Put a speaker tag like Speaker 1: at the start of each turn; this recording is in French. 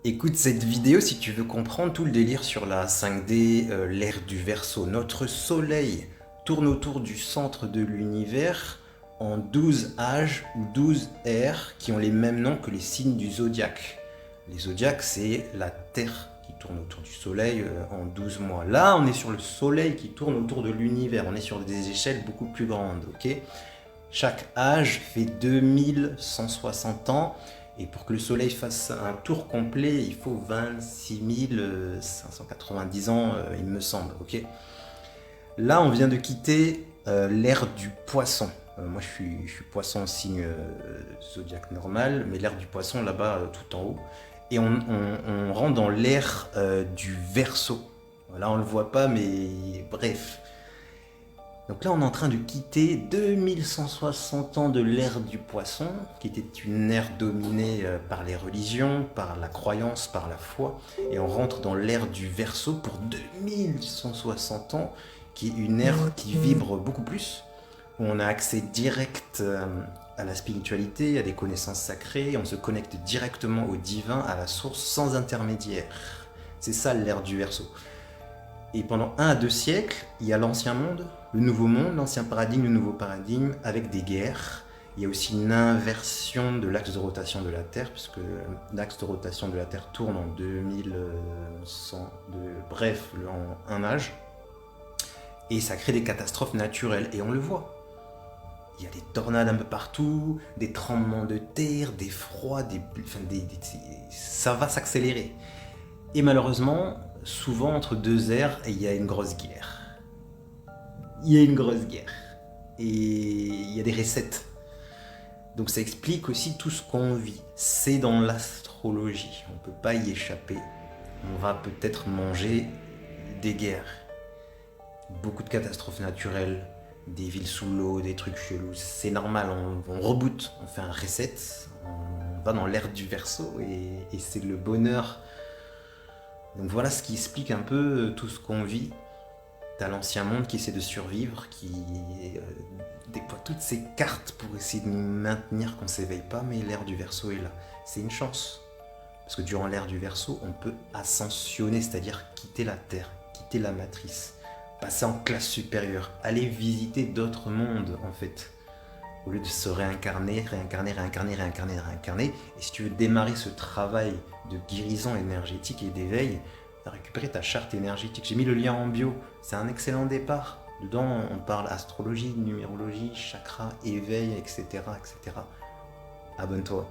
Speaker 1: Écoute cette vidéo si tu veux comprendre tout le délire sur la 5D, l'ère du Verseau. Notre Soleil tourne autour du centre de l'univers en 12 âges ou 12 ères qui ont les mêmes noms que les signes du zodiaque. Les zodiaques, c'est la Terre qui tourne autour du Soleil en 12 mois. Là, on est sur le Soleil qui tourne autour de l'univers. On est sur des échelles beaucoup plus grandes, ok? Chaque âge fait 2160 ans. Et pour que le Soleil fasse un tour complet, il faut 26 590 ans, il me semble. Ok. Là, on vient de quitter l'ère du Poisson. Moi, je suis Poisson, signe zodiaque normal, mais l'ère du Poisson, là-bas, tout en haut. Et on rentre dans l'ère du Verseau. Là, on le voit pas, mais bref. Donc là, on est en train de quitter 2160 ans de l'ère du Poisson, qui était une ère dominée par les religions, par la croyance, par la foi, et on rentre dans l'ère du Verseau pour 2160 ans, qui est une ère qui vibre beaucoup plus, où on a accès direct à la spiritualité, à des connaissances sacrées, on se connecte directement au divin, à la source, sans intermédiaire. C'est ça l'ère du Verseau. Et pendant 1 à 2 siècles, il y a l'ancien monde, le nouveau monde, l'ancien paradigme, le nouveau paradigme, avec des guerres. Il y a aussi une inversion de l'axe de rotation de la Terre, puisque l'axe de rotation de la Terre tourne en 2100, bref, en un âge. Et ça crée des catastrophes naturelles, et on le voit. Il y a des tornades un peu partout, des tremblements de terre, des froids, ça va s'accélérer. Et malheureusement, souvent entre deux ères, il y a une grosse guerre. Il y a une grosse guerre. Et il y a des resets. Donc ça explique aussi tout ce qu'on vit. C'est dans l'astrologie. On ne peut pas y échapper. On va peut-être manger des guerres. Beaucoup de catastrophes naturelles. Des villes sous l'eau, des trucs chelous. C'est normal, on reboot. On fait un reset. On va dans l'ère du Verseau. Et c'est le bonheur. Donc voilà ce qui explique un peu tout ce qu'on vit. T'as l'ancien monde qui essaie de survivre, qui déploie toutes ses cartes pour essayer de nous maintenir qu'on ne s'éveille pas, mais l'ère du Verseau est là. C'est une chance. Parce que durant l'ère du Verseau, on peut ascensionner, c'est-à-dire quitter la Terre, quitter la matrice, passer en classe supérieure, aller visiter d'autres mondes en fait. Au lieu de se réincarner. Et si tu veux démarrer ce travail de guérison énergétique et d'éveil, tu as récupéré ta charte énergétique. J'ai mis le lien en bio, c'est un excellent départ. Dedans, on parle astrologie, numérologie, chakra, éveil, etc. etc. Abonne-toi.